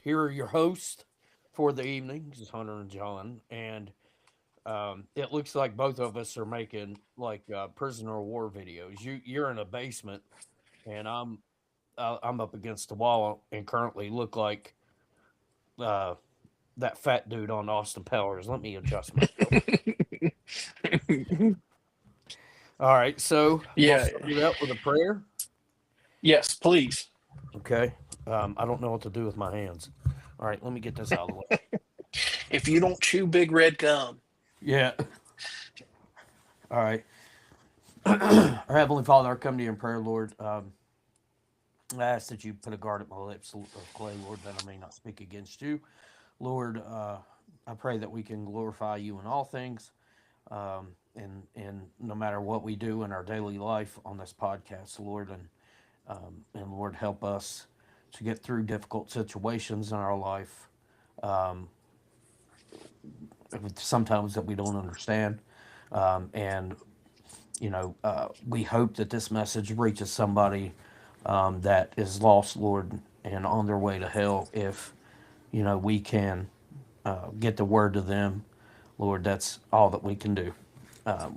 Here are your hosts for the evening. This is Hunter and John, and it looks like both of us are making like prisoner of war videos. You're in a basement, and I'm up against the wall, and currently look like uh, that fat dude on Austin Powers. Let me adjust myself. All right, so we'll Yeah. start it out with a prayer. Yes, please. Okay. I don't know what to do with my hands. All right, let me get this out of the way. If you don't chew big red gum, Yeah. All right. Our Heavenly Father, I come to you in prayer, Lord. I ask that you put a guard at my lips of clay, Lord, that I may not speak against you. Lord, I pray that we can glorify you in all things, and no matter what we do in our daily life on this podcast, Lord, and Lord, help us to get through difficult situations in our life. Um, Sometimes that we don't understand, and we hope that this message reaches somebody that is lost, Lord, and on their way to hell. If we can get the word to them, Lord, that's all that we can do.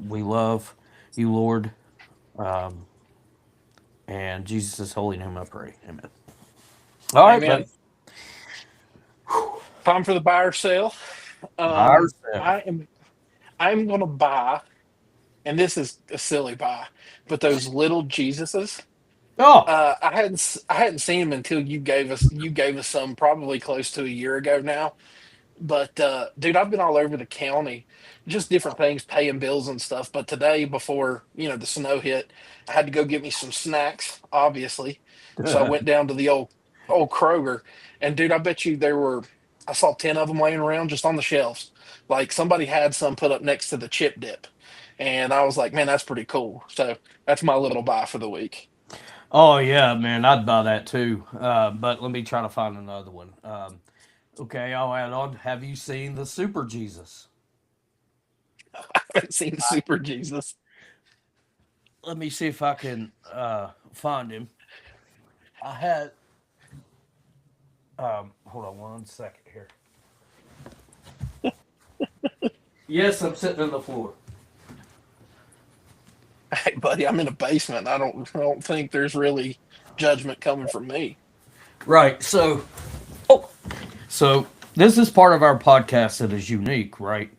We love you, Lord, and Jesus' holy name I pray. Amen. All right, buddy. amen. Time for the buyer sale. Buy or sell. I'm gonna buy, and this is a silly buy, but those little Jesuses. Oh, I hadn't seen them until you gave us some probably close to a year ago now. But dude, I've been all over the county, just different things, paying bills and stuff. But today, before the snow hit, I had to go get me some snacks, obviously. So I went down to the old Kroger, and dude, I bet you I saw 10 of them laying around just on the shelves. Like somebody had some put up next to the chip dip, and I was like, man, that's pretty cool. So that's my little buy for the week. oh yeah, man, I'd buy that too. But let me try to find another one. Okay, I'll add on. Have you seen the Super Jesus? I haven't seen Super Jesus. Let me see if I can find him. I had. Hold on one second here. Yes, I'm sitting on the floor. Hey, buddy, I'm in a basement. I don't think there's really judgment coming from me. Right. Oh, so this is part of our podcast that is unique, right?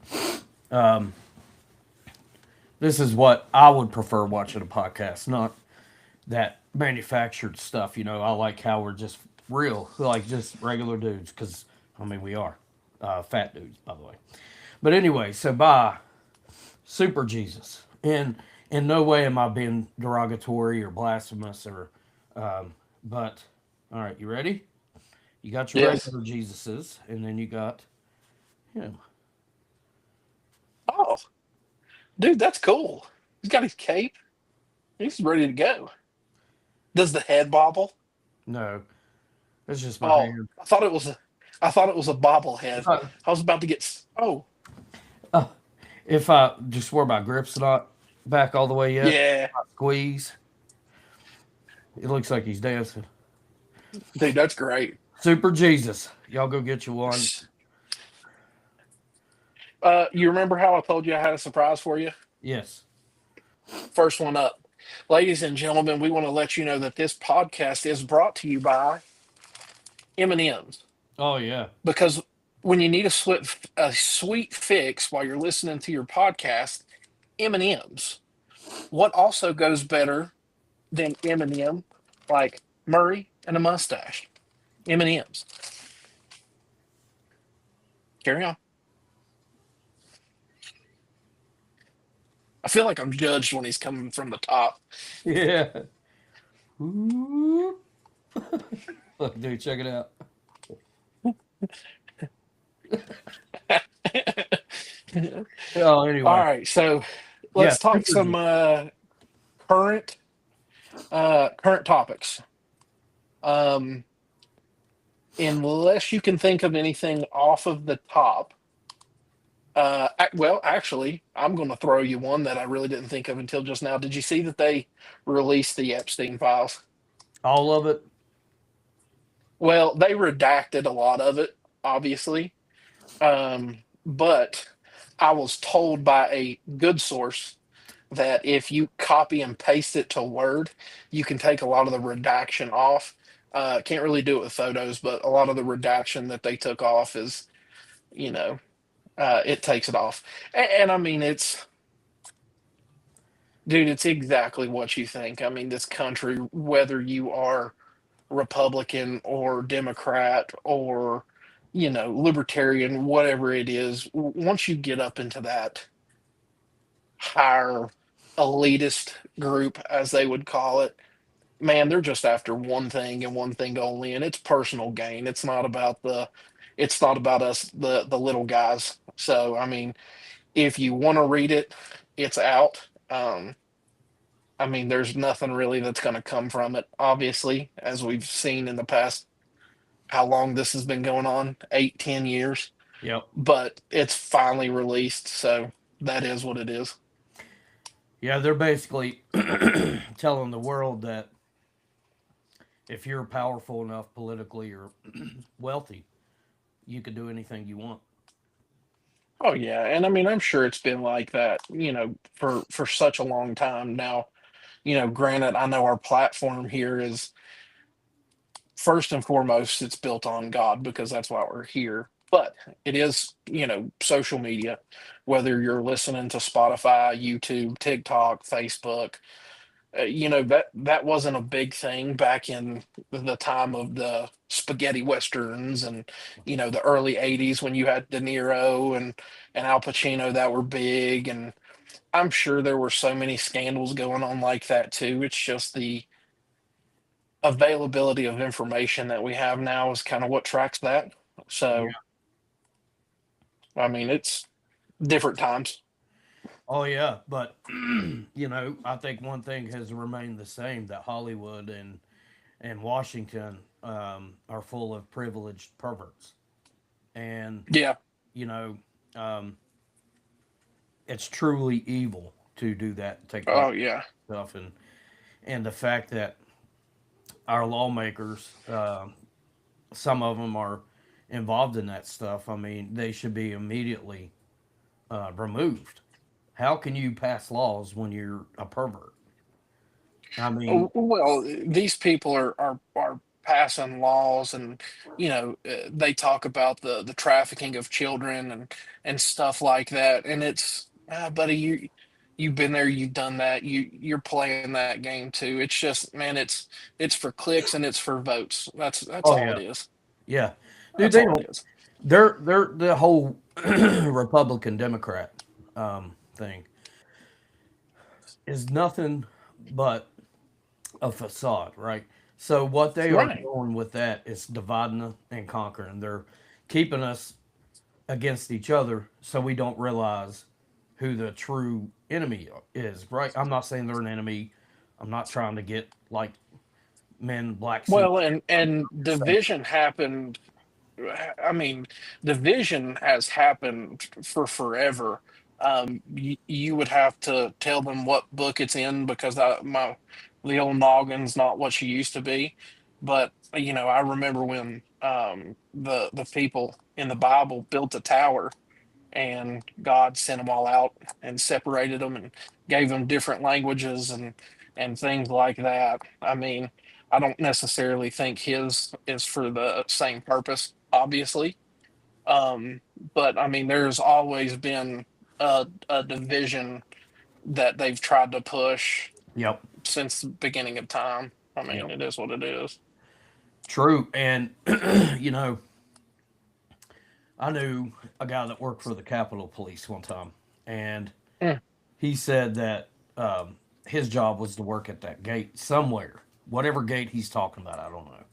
This is what I would prefer watching a podcast, not that manufactured stuff. I like how we're just real, like just regular dudes, because I mean we are fat dudes, by the way. But anyway, so bye, Super Jesus. And in no way am I being derogatory or blasphemous but all right, you ready? You got your Yes. regular Jesuses, and then you got him. Oh, dude, that's cool. He's got his cape. He's ready to go. Does the head bobble? No, it's just my Oh, hand. I thought it was a bobblehead. If I, I was about to get. Oh, uh, if I just swear my grip's not back all the way yet, yeah, I squeeze. It looks like he's dancing. dude, that's great. Super Jesus, y'all go get you one. You remember how I told you I had a surprise for you? Yes. First one up, ladies and gentlemen. We want to let you know that this podcast is brought to you by M&M's. Oh yeah. Because when you need a sweet fix while you're listening to your podcast, M&Ms. What also goes better than M&M, like Murray and a mustache? M&Ms. Carry on. I feel like I'm judged when he's coming from the top. Yeah. Ooh. Look, dude, check it out. Oh, All anyway. right, so Yeah, let's talk Super some Jesus. current current topics. Um, unless you can think of anything off of the top. Well, actually, I'm going to throw you one that I really didn't think of until just now. Did you see that they released the Epstein files? All of it. Well, they redacted a lot of it, obviously. But I was told by a good source that if you copy and paste it to Word, you can take a lot of the redaction off. Can't really do it with photos, but a lot of the redaction that they took off is, you know, it takes it off. And I mean, dude, it's exactly what you think. I mean, this country, whether you are Republican or Democrat or, libertarian, whatever it is, once you get up into that higher elitist group, as they would call it, man, they're just after one thing and one thing only, and it's personal gain. It's not about us, the little guys. So, I mean, if you want to read it, it's out. I mean, there's nothing really that's going to come from it, obviously, as we've seen in the past, how long this has been going on, 8, 10 years, Yep. but it's finally released. So that is what it is. Yeah, they're basically telling the world that if you're powerful enough politically or wealthy, you can do anything you want. Oh yeah, and I mean, I'm sure it's been like that, for such a long time now. Granted, I know our platform here is first and foremost, it's built on God because that's why we're here. But it is, social media, whether you're listening to Spotify, YouTube, TikTok, Facebook, that wasn't a big thing back in the time of the spaghetti westerns and the early 80s when you had De Niro and Al Pacino that were big, and I'm sure there were so many scandals going on like that too. It's just the availability of information that we have now is kind of what tracks that. So I mean, it's different times. Oh yeah, but I think one thing has remained the same, that Hollywood and Washington are full of privileged perverts, and Yeah. you know um, it's truly evil to do that, take part Oh yeah. in stuff, and the fact that our lawmakers, some of them are involved in that stuff. I mean, they should be immediately removed. How can you pass laws when you're a pervert? I mean, Well, these people are passing laws, and they talk about the trafficking of children and stuff like that, and it's buddy, you've been there, you've done that, you're playing that game too. It's just, man, it's for clicks and it's for votes. That's oh all yeah, it is. yeah, dude, That's they all it don't. is. They're the whole Republican Democrat thing is nothing but a facade, right? So what they are Right. doing with that is dividing and conquering. They're keeping us against each other so we don't realize who the true enemy is, right? I'm not saying they're an enemy. I'm not trying to get like men black suit. Well, and division happened. I mean, division has happened for forever. You would have to tell them what book it's in because the old noggin's not what she used to be. But I remember when the people in the Bible built a tower, and God sent them all out and separated them and gave them different languages and things like that. I mean, I don't necessarily think his is for the same purpose, obviously. Um, but I mean, there's always been a division that they've tried to push Yep, since the beginning of time. I mean, yep, it is what it is. true. And you know, I knew a guy that worked for the Capitol Police one time, and Mm. he said that his job was to work at that gate somewhere, whatever gate he's talking about. I don't know,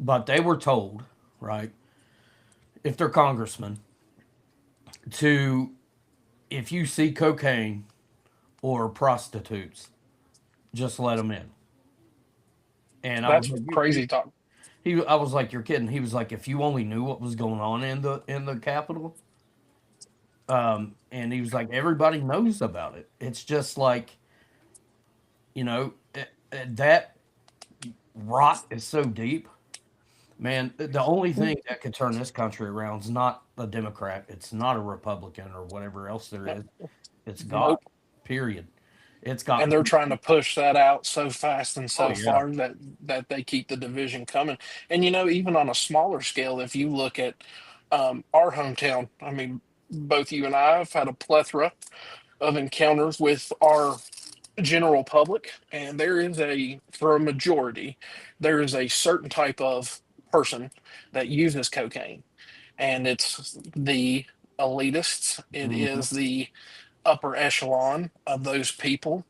but they were told, right, if they're congressmen, to if you see cocaine or prostitutes, just let them in. And I was That's like, crazy talk. I was like, you're kidding. He was like, if you only knew what was going on in the Capitol, and he was like, everybody knows about it. It's just like, that rot is so deep Man, the only thing that could turn this country around is not a Democrat. It's not a Republican or whatever else there is. It's God. Nope. Period. It's And got they're trying people. to push that out so fast and Oh so yeah. far that they keep the division coming. And even on a smaller scale, if you look at our hometown, I mean, both you and I have had a plethora of encounters with our general public, and there is for a majority, there is a certain type of person that uses cocaine, and it's the elitists. It Mhm. is the upper echelon of those people.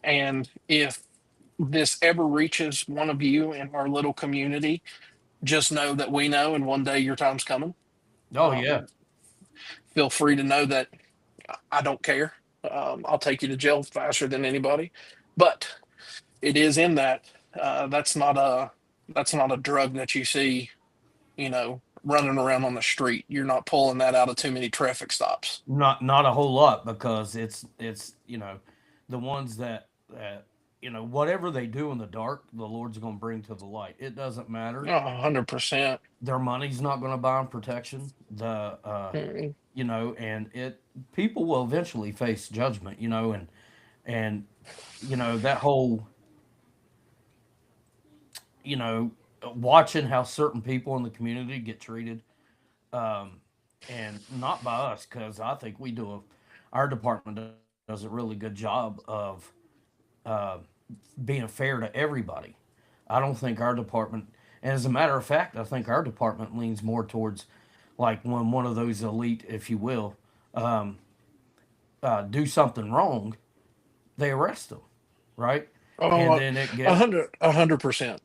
And if this ever reaches one of you in our little community, just know that we know, and one day your time's coming. Oh yeah. Um, Feel free to know that I don't care. I'll take you to jail faster than anybody. But it is in that that's not a drug that you see, running around on the street. You're not pulling that out of too many traffic stops. Not a whole lot because it's the ones that whatever they do in the dark, the Lord's going to bring to the light. It doesn't matter. 100%. Their money's not going to buy them protection. And it people will eventually face judgment. And that whole you know watching how certain people in the community get treated, um, and not by us because I think our department does a really good job of uh, being fair to everybody. I don't think our department, and as a matter of fact, I think our department leans more towards like when one of those elite, if you will, um, do something wrong, they arrest them, right? And Oh, then a 100%.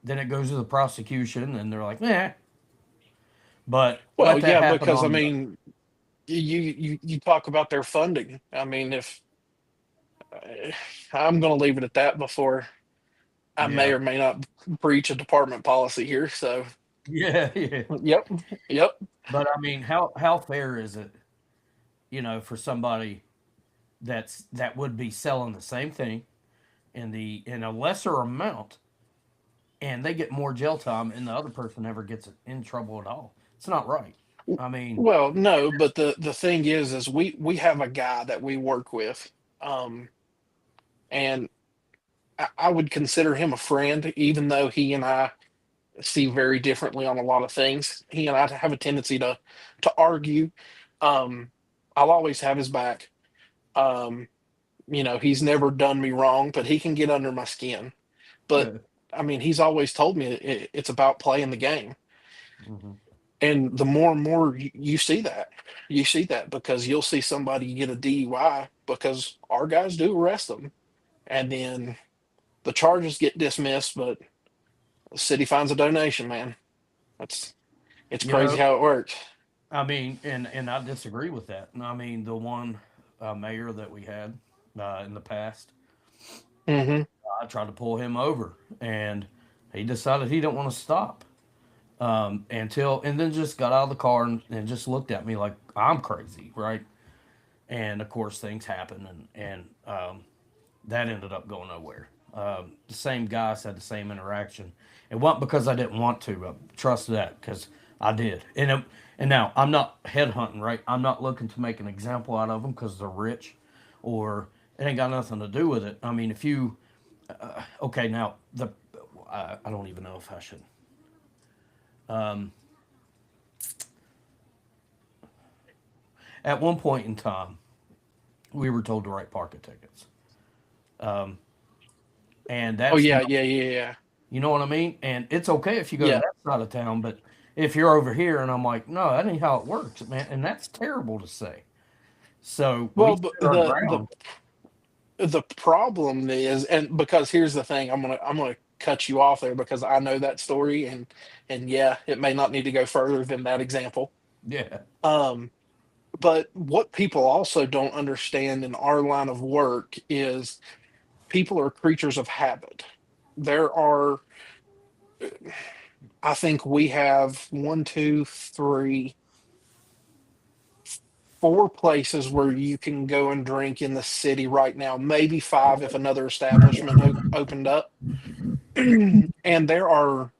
it goes to the prosecution, and they're like, "Nah." But Well, let that yeah, happen because I on the mean, you talk about their funding. I mean, if I'm going to leave it at that before I may yeah, or may not breach a department policy here. So, yeah, yeah. yep, yep. But I mean, how fair is it, for somebody that would be selling the same thing in a lesser amount, and they get more jail time, and the other person never gets in trouble at all? It's not right. I mean, Well, no, but the thing is we have a guy that we work with, um, and I would consider him a friend, even though he and I see very differently on a lot of things. He and I have a tendency to argue. Um, I'll always have his back. Um, he's never done me wrong, but he can get under my skin. But yeah. I mean, he's always told me it's about playing the game. Hmm. And the more and more you see that, because you'll see somebody get a DUI because our guys do arrest them, and then the charges get dismissed, but the city finds a donation. Man, that's it's You crazy know, how it works. I mean, and I disagree with that. I mean, the one mayor that we had in the past, Hmm. I tried to pull him over, and he decided he didn't want to stop. And then just got out of the car and just looked at me like I'm crazy, right? And of course, things happen, and that ended up going nowhere. The same guys had the same interaction. It wasn't because I didn't want to. Trust that, because I did. And now I'm not headhunting, right? I'm not looking to make an example out of them because they're rich, or it ain't got nothing to do with it. I mean, if you okay, now I don't even know if I should. Um, at one point in time, we were told to write parking tickets, um, and Oh that's yeah, not, yeah, yeah, yeah, you know what I mean. And it's okay if you go to yeah. that side of town, but if you're over here, and I'm like, no, that ain't how it works, man, and that's terrible to say. So we Well, but stood our ground. the problem is, and because here's the thing, I'm gonna cut you off there because I know that story, and yeah, it may not need to go further than that example. Yeah, Um, but what people also don't understand in our line of work is people are creatures of habit. There are, I think we have one, two, three, four places where you can go and drink in the city right now, maybe five if another establishment opened up. And there are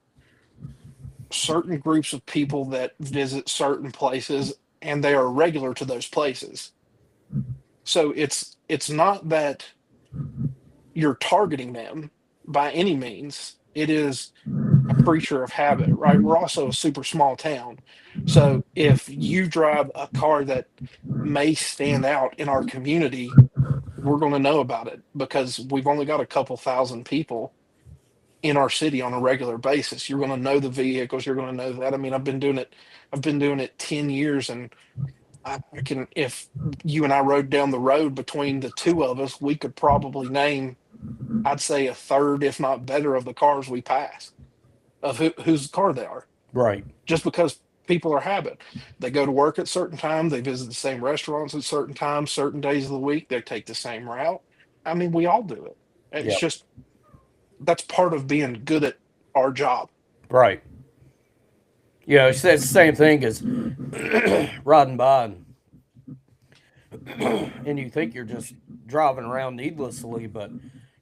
certain groups of people that visit certain places, and they are regular to those places. So it's not that you're targeting them by any means. It is a creature of habit, right? We're also a super small town. So if you drive a car that may stand out in our community, we're going to know about it because we've only got a couple thousand people in our city on a regular basis. You're going to know the vehicles. You're going to know that. I mean, I've been doing it 10 years, and I can, if you and I rode down the road between the two of us, we could probably name, I'd say, a third, if not better, of the cars we pass of whose car they are, Right. just because people are habit. They go to work at certain times, they visit the same restaurants at certain times, certain days of the week, they take the same route. I mean, we all do it. It's Yep. just that's part of being good at our job. Right. It's the same thing as riding by and you think you're just driving around needlessly, but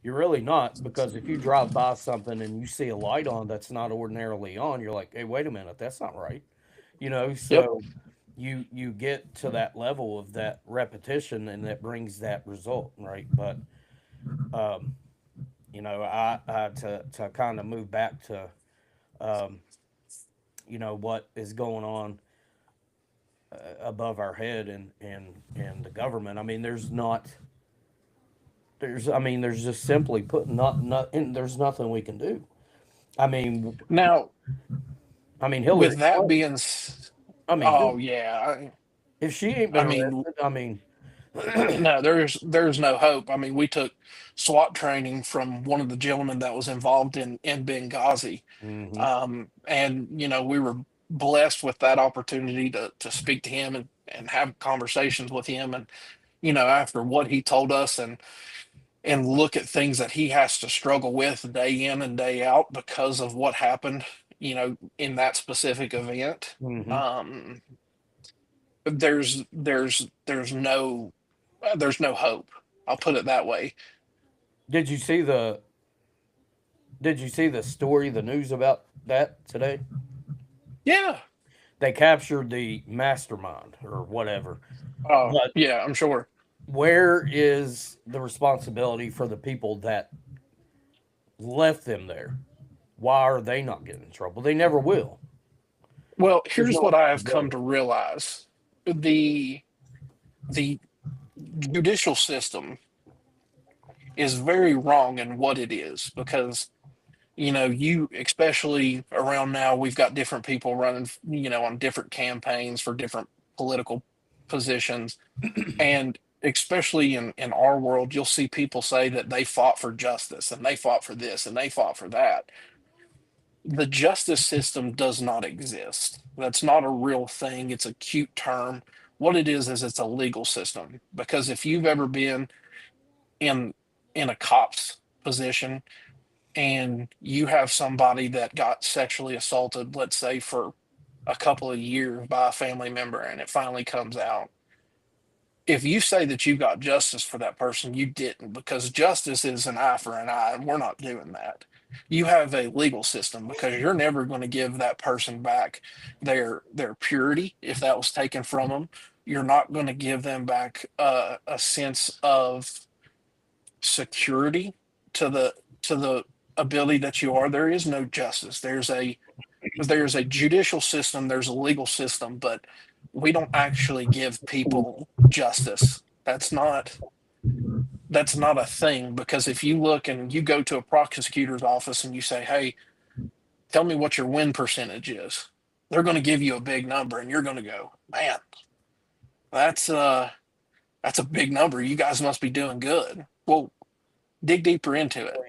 you're really not, because if you drive by something and you see a light on that's not ordinarily on, you're like, hey, wait a minute, that's not right. Yep. So you get to that level of that repetition and that brings that result, right? But um, I to kind of move back to um, what is going on above our head and the government. I mean, there's just simply put not and there's nothing we can do. I mean, Now, Hillary with that Clinton. being, I mean, oh dude, yeah, if she ain't I been mean, arrested, I mean, no, there's no hope. I mean, we took SWAT training from one of the gentlemen that was involved in Benghazi, hmm and we were blessed with that opportunity to speak to him and have conversations with him, and after what he told us, and look at things that he has to struggle with day in and day out because of what happened, in that specific event. hmm Um, there's no hope. I'll put it that way. did you see the did you see the story, the news about that today? Yeah. They captured the mastermind or whatever, Oh, but yeah, I'm sure. where is the responsibility for the people that left them there? Why are they not getting in trouble? They never will. Well, There's here's no what I have come accountability. to realize. The the judicial system is very wrong in what it is because you, especially around now, we've got different people running, on different campaigns for different political positions. And especially in our world, you'll see people say that they fought for justice and they fought for this and they fought for that. The justice system does not exist. That's not a real thing. It's a cute term. What it is it's a legal system. Because if you've ever been in in a cop's position and you have somebody that got sexually assaulted, let's say for a couple of years by a family member, and it finally comes out, if you say that you got justice for that person, you didn't, because justice is an eye for an eye, and we're not doing that. You have a legal system because you're never going to give that person back their purity if that was taken from them. You're not going to give them back a sense of security to the ability that you are. There is no justice. There's a judicial system, there's a legal system, but we don't actually give people justice. That's not a thing, because if you look and you go to a prosecutor's office and you say, "Hey, tell me what your win percentage is," they're going to give you a big number, and you're going to go, "Man, that's uh that's a big number. You guys must be doing good." Well, dig deeper into it.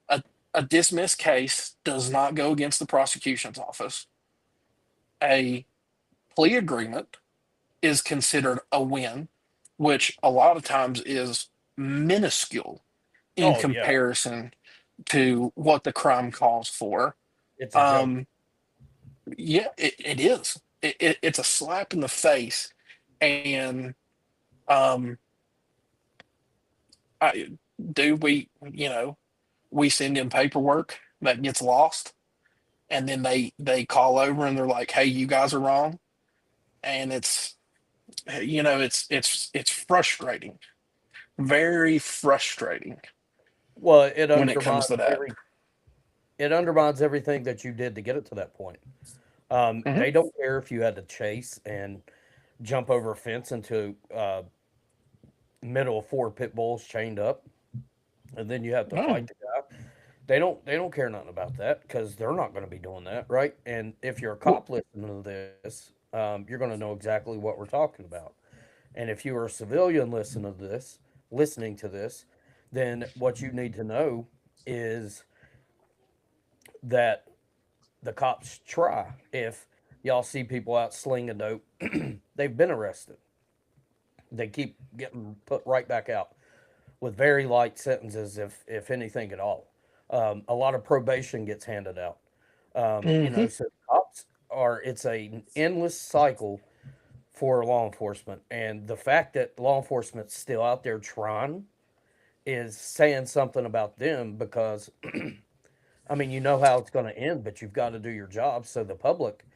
A a dismissed case does not go against the prosecution's office. A plea agreement is considered a win, which a lot of times is minuscule in Oh yeah, comparison to what the crime calls for. it's a joke. Um, yeah, it is. It's a slap in the face, and um, I do we send in paperwork that gets lost, and then they call over and they're like, "Hey, you guys are wrong," and it's frustrating, very frustrating Well, it when it comes undermines to that. everything that you did to get it to that point. Hmm. They don't care if you had to chase and jump over a fence into middle of four pit bulls chained up, and then you have to No, fight the guy. They don't care nothing about that because they're not going to be doing that, right? And if you're a well, cop listening to this, you're going to know exactly what we're talking about. And if you are a civilian listening to this, then what you need to know is that the cops try. If y'all see people out slinging dope, they've been arrested. They keep getting put right back out with very light sentences, if anything at all. A lot of probation gets handed out. hmm. So cops are it's a endless cycle for law enforcement, and the fact that law enforcement's still out there trying is saying something about them because I mean, you know how it's going to end, but you've got to do your job. So the public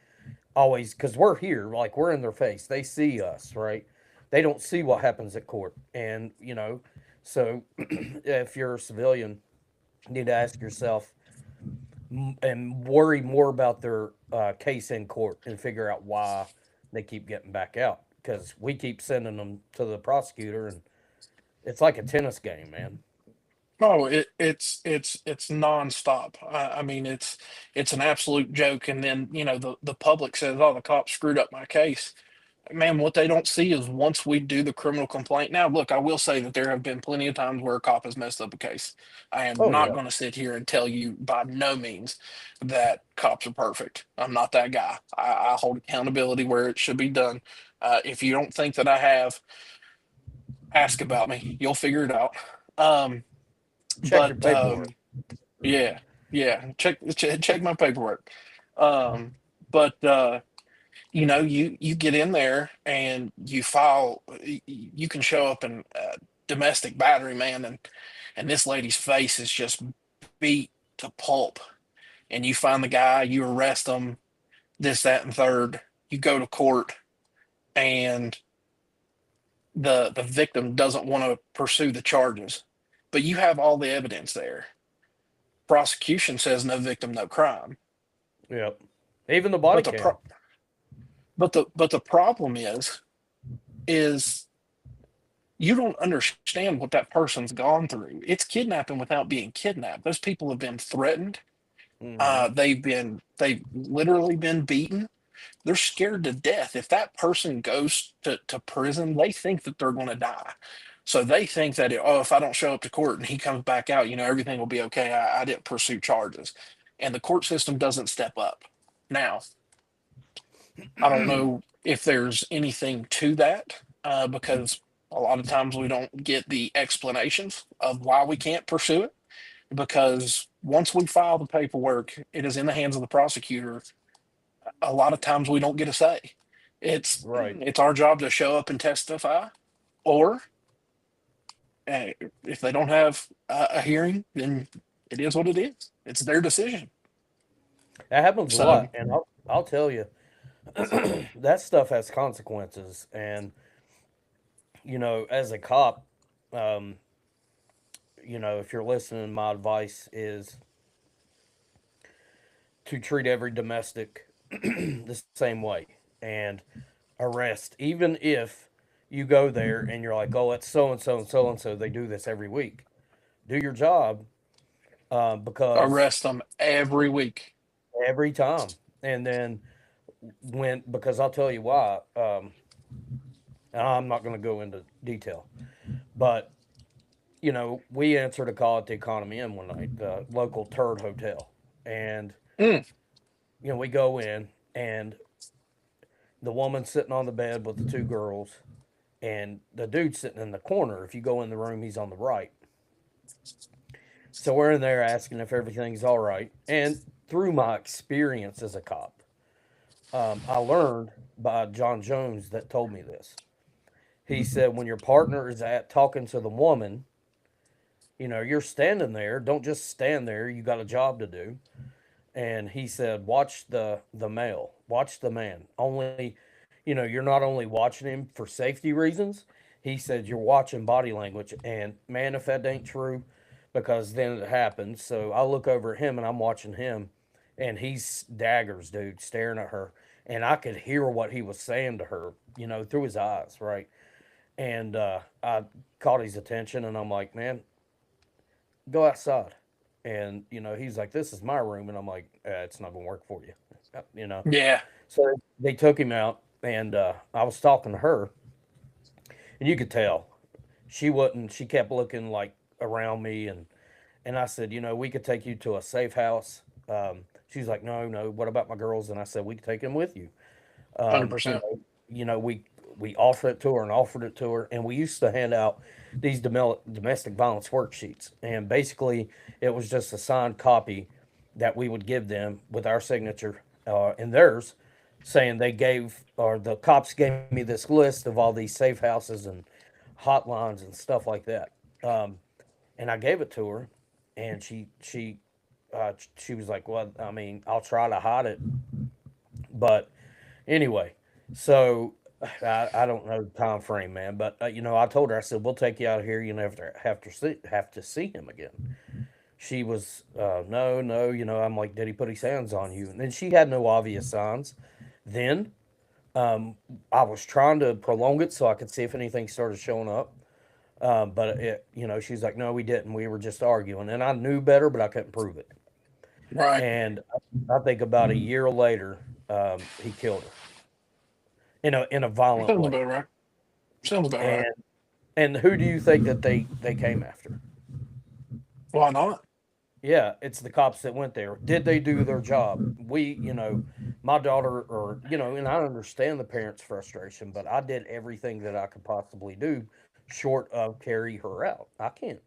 always, because we're here, like we're in their face, they see us, right? They don't see what happens at court. And, so if you're a civilian, you need to ask yourself and worry more about their case in court and figure out why they keep getting back out. Because we keep sending them to the prosecutor, and it's like a tennis game, man. No, it's nonstop. I mean, it's an absolute joke. And then the public says, "Oh, the cops screwed up my case." Man, what they don't see is once we do the criminal complaint. Now, look, I will say that there have been plenty of times where a cop has messed up a case. I am Oh, not yeah. going to sit here and tell you by no means that cops are perfect. I'm not that guy. I hold accountability where it should be done. If you don't think that I have, ask about me. You'll figure it out. Um, Check your but paperwork. yeah, yeah. Check my paperwork. Um, but you get in there and you file. You can show up in domestic battery, man, and this lady's face is just beat to pulp. And you find the guy, you arrest him, this, that, and third. You go to court, and the victim doesn't want to pursue the charges, but you have all the evidence there. Prosecution says no victim, no crime. Yep. Even the body But the cam. but the problem is you don't understand what that person's gone through. It's kidnapping without being kidnapped. Those people have been threatened. Hmm. They've literally been beaten. They're scared to death. If that person goes to prison, they think that they're going to die. So they think that, oh, if I don't show up to court and he comes back out, everything will be okay. I didn't pursue charges. And the court system doesn't step up. Now, I don't know if there's anything to that because a lot of times we don't get the explanations of why we can't pursue it. Because once we file the paperwork, it is in the hands of the prosecutor. A lot of times we don't get a say. It's Right. it's our job to show up and testify, or if they don't have a hearing, then it is what it is. It's their decision. That happens a So, lot, and I'll tell you, that stuff has consequences. And as a cop, um, if you're listening, my advice is to treat every domestic the same way and arrest, even if you go there and you're like, oh, it's so and so and so and so. They do this every week. Do your job because arrest them every week. every time. And then because I'll tell you why. And I'm not going to go into detail, but we answered a call at the Economy Inn one night, the local turd hotel, and Mm, we go in, and the woman sitting on the bed with the two girls, and the dude sitting in the corner. If you go in the room, he's on the right. So we're in there asking if everything's all right, and through my experience as a cop, I learned by John Jones that told me this. He said when your partner is at talking to the woman, you're standing there. Don't just stand there. You got a job to do. and he said, "Watch the male, watch the man. Only, you're not only watching him for safety reasons." He said, "You're watching body language." And man, if that ain't true, because then it happens. So I look over at him and I'm watching him, and he's daggers, dude, staring at her, and I could hear what he was saying to her, through his eyes, right? And I caught his attention, and I'm like, "Man, go outside." And he's like, "This is my room," and I'm like, "It's not gonna work for you," you know. Yeah. So they took him out, and I was talking to her, and you could tell she wasn't. She kept looking like around me, and I said, "We could take you to a safe house." She's like, "No, no. What about my girls?" And I said, "We could take them with you." Hundred Um, you percent. know, we offered it to her and offered it to her, and we used to hand out these domestic violence worksheets, and basically it was just a signed copy that we would give them with our signature and theirs, saying they gave or the cops gave me this list of all these safe houses and hotlines and stuff like that. Um, and I gave it to her, and she was like, "Well, I mean, I'll try to hide it, but anyway." So I don't know the time frame, man, but I told her, I said, "We'll take you out of here. You never have to see him again." She was no, no. I'm like, "Did he put his hands on you?" And then she had no obvious signs. Then I was trying to prolong it so I could see if anything started showing up. But she's like, "No, we didn't. We were just arguing." And I knew better, but I couldn't prove it. Right. And I think about a year later, he killed her in a violent Sounds way. about right. Sounds about right. And who do you think that they came after? Why not? Yeah, it's the cops that went there. Did they do their job? My daughter, or and I understand the parents' frustration, but I did everything that I could possibly do, short of carry her out. I can't,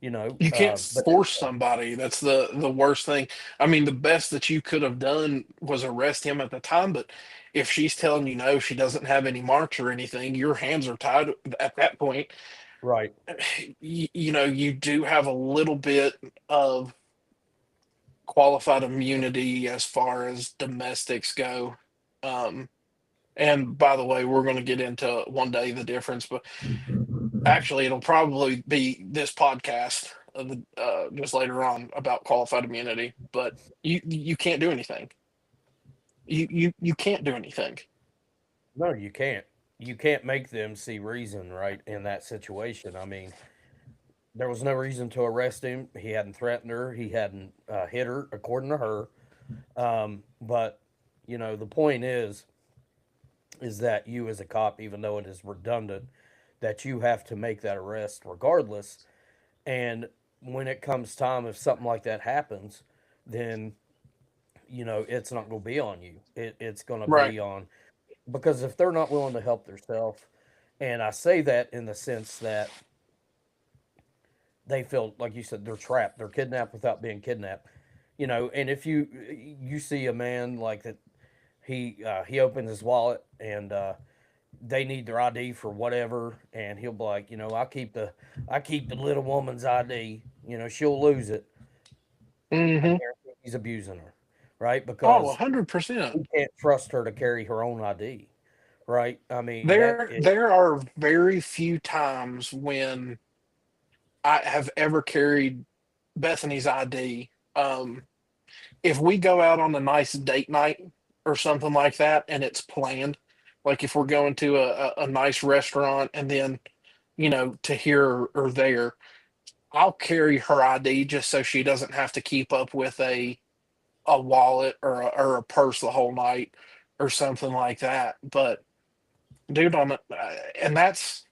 You can't but force somebody. That's the worst thing. I mean, the best that you could have done was arrest him at the time, but if she's telling you no, she doesn't have any marks or anything, your hands are tied at that point. right, You do have a little bit of qualified immunity as far as domestics go. Um, and by the way, we're going to get into one day the difference, but actually, it'll probably be this podcast just later on about qualified immunity. But you can't do anything. You can't do anything. no, you can't. You can't make them see reason, right, in that situation. I mean, there was no reason to arrest him. He hadn't threatened her. He hadn't hit her, according to her. But the point is that you, as a cop, even though it is redundant, that you have to make that arrest regardless. And when it comes time, if something like that happens, then it's not going to be on you. It's going to Right. be on, because if they're not willing to help themselves, and I say that in the sense that they feel like you said they're trapped, they're kidnapped without being kidnapped. And if you see a man like that, he opens his wallet, and they need their ID for whatever, and he'll be like, I keep the little woman's ID. She'll lose it. I Hmm. guarantee he's abusing her, right? Oh, Because 100%. he can't trust her to carry her own ID, right? I mean that is There are very few times when I have ever carried Bethany's ID. If we go out on a nice date night or something like that and it's planned, like if we're going to a nice restaurant and then, to here or there, I'll carry her ID just so she doesn't have to keep up with a wallet or a purse the whole night or something like that. But dude, and that's,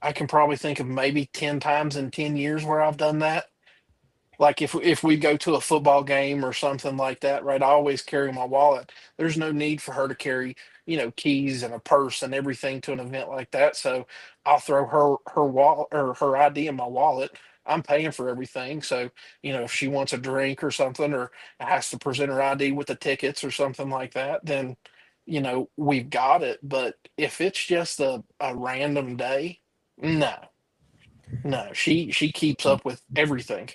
I can probably think of maybe 10 times in 10 years where I've done that. Like if we go to a football game or something like that, right? I always carry my wallet. There's no need for her to carry, keys and a purse and everything to an event like that. So I'll throw her wallet or her ID in my wallet. I'm paying for everything. So, if she wants a drink or something or has to present her ID with the tickets or something like that, then we've got it. But if it's just a random day, no, no, she keeps up with everything.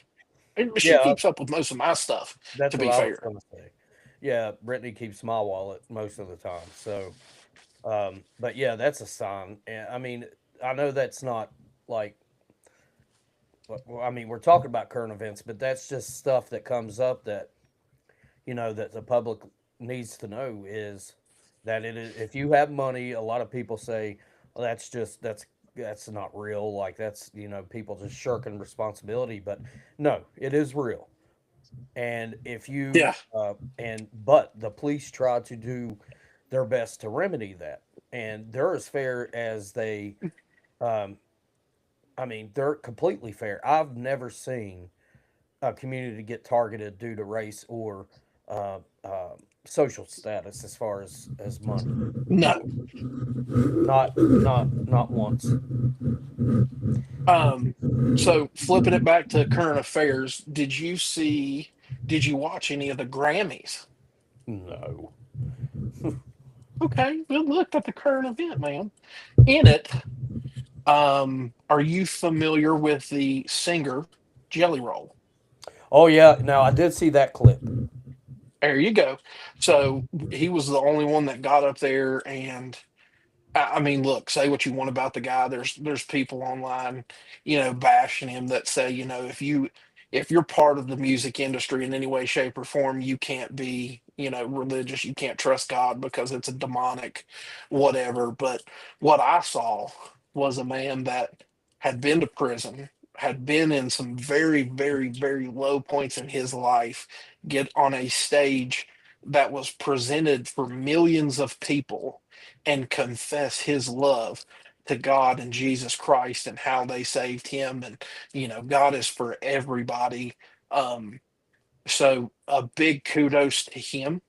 She Yeah, keeps up with most of my stuff, that's to what be I was fair. gonna say. Yeah, Brittany keeps my wallet most of the time. So, but yeah, that's a sign. And I mean, I know that's not like, well, I mean, we're talking about current events, but that's just stuff that comes up that that the public needs to know is that it is. If you have money, a lot of people say, well, that's not real. Like that's people just shirking responsibility. But no, it is real. And if you Yeah. and but the police try to do their best to remedy that, and they're as fair as they. Um, I mean, they're completely fair. I've never seen a community get targeted due to race or uh, uh, social status, as far as money. No. Not once. Um, so flipping it back to current affairs, did you watch any of the Grammys? No. Okay, we looked at the current event, man. In it, are you familiar with the singer Jelly Roll? Oh yeah. Now I did see that clip. There you go. So he was the only one that got up there and I mean, look, say what you want about the guy. There's people online, bashing him that say, if you're part of the music industry in any way, shape, or form, you can't be, religious. You can't trust God because it's a demonic, whatever. But what I saw was a man that had been to prison, had been in some very, very, very low points in his life, get on a stage that was presented for millions of people and confess his love to God and Jesus Christ and how they saved him. And, God is for everybody. Um, so a big kudos to him,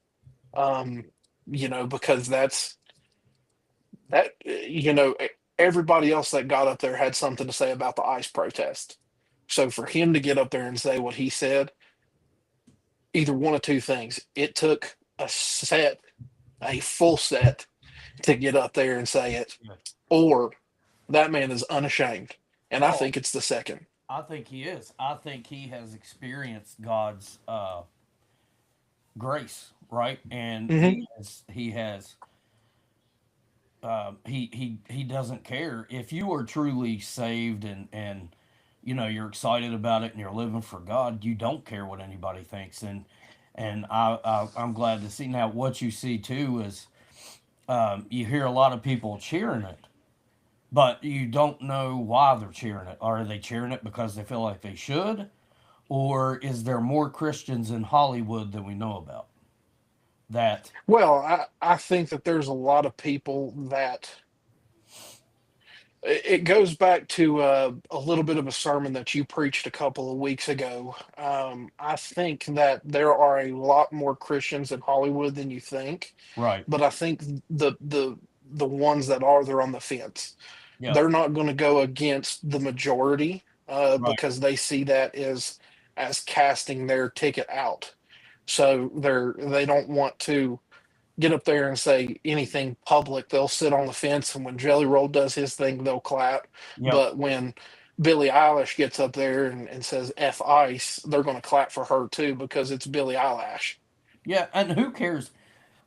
um, because everybody else that got up there had something to say about the ICE protest. So for him to get up there and say what he said, either one of two things. It took a full set to get up there and say it, Yeah. or that man is unashamed. And I Oh, think it's the second. I think he is. I think he has experienced God's grace, right? And Hmm. he doesn't care if you are truly saved and you're excited about it and you're living for God. You don't care what anybody thinks, and I'm glad to see. Now what you see too is you hear a lot of people cheering it, but you don't know why they're cheering it. Are they cheering it because they feel like they should, or is there more Christians in Hollywood than we know about that? Well, I think that there's a lot of people that it goes back to a little bit of a sermon that you preached a couple of weeks ago. I think that there are a lot more Christians in Hollywood than you think, Right. but I think the ones that are, they're on the fence. Yeah. They're not going to go against the majority Right. because they see that as casting their ticket out. So they don't want to get up there and say anything public. They'll sit on the fence, and when Jelly Roll does his thing, they'll clap. Yep. But when Billie Eilish gets up there and says "F Ice," they're going to clap for her too because it's Billie Eilish. Yeah. And who cares?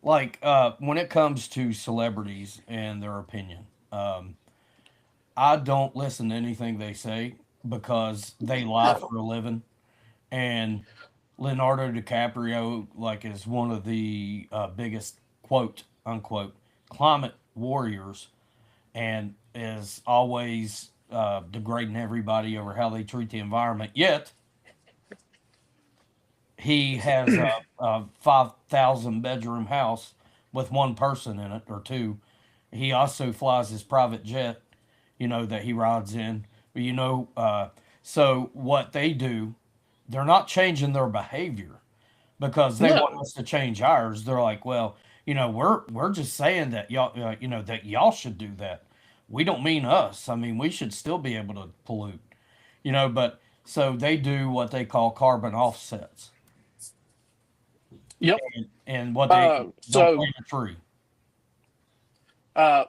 Like when it comes to celebrities and their opinion, I don't listen to anything they say because they lie No. for a living. And Leonardo DiCaprio, like, is one of the biggest quote unquote climate warriors, and is always degrading everybody over how they treat the environment. Yet he has a 5,000 bedroom house with one person in it or two. He also flies his private jet, that he rides in. But so what they do, they're not changing their behavior because they want No. us to change ours. They're like, well, we're just saying that y'all, that y'all should do that. We don't mean us. I mean, we should still be able to pollute, But so they do what they call carbon offsets, Yep. and what they don't So plant a tree.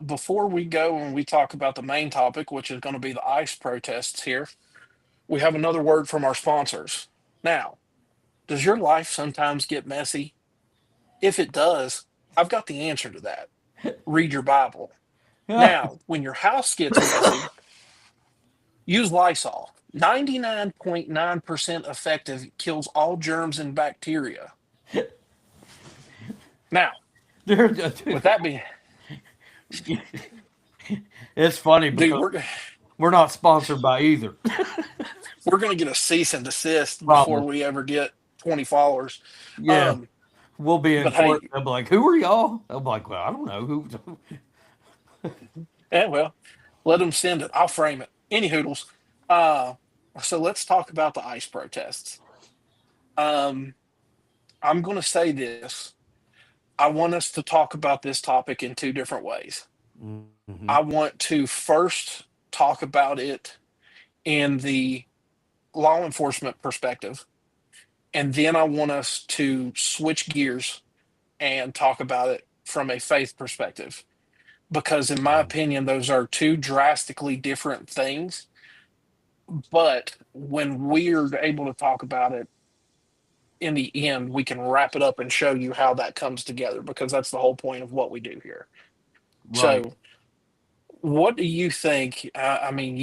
before we go and we talk about the main topic, which is going to be the ICE protests here, we have another word from our sponsors. Now, does your life sometimes get messy? If it does, I've got the answer to that. Read your Bible. Yeah. Now, when your house gets messy, use Lysol. 99.9% effective, kills all germs and bacteria. Now, with that being, It's funny dude, because we're not sponsored by either. we're gonna get a cease and desist before Probably. we ever get 20 followers. Yeah. We'll be in But court. hey, They'll be like, "Who are y'all?" They'll be like, "Well, I don't know who." yeah, well, let them send it. I'll frame it. Any hoodles. Uh, so let's talk about the ICE protests. Um, I'm going to say this. I want us to talk about this topic in two different ways. Mm-hmm. I want to first talk about it in the law enforcement perspective, and then I want us to switch gears and talk about it from a faith perspective. Because, in my opinion, those are two drastically different things. But when we're able to talk about it in the end, we can wrap it up and show you how that comes together because that's the whole point of what we do here. Right. So, what do you think? I mean,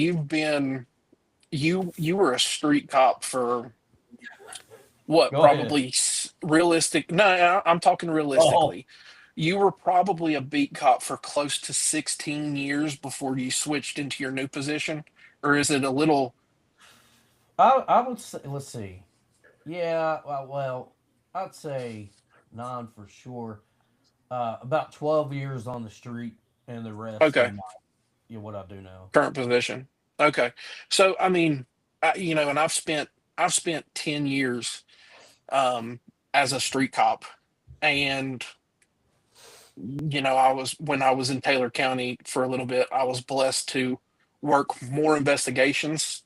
you were a street cop for what? Go ahead. Probably realistic. No, I'm talking Oh, realistically. You were probably a beat cop for close to 16 years before you switched into your new position, or is it a little? I would say. Let's see. Yeah. Well, I'd say 9 for sure. About 12 years on the street, and the rest Okay, in what I do now. current position. Okay. So I mean, and I've spent 10 years um as a street cop, and I was when I was in Taylor County for a little bit, I was blessed to work more investigations,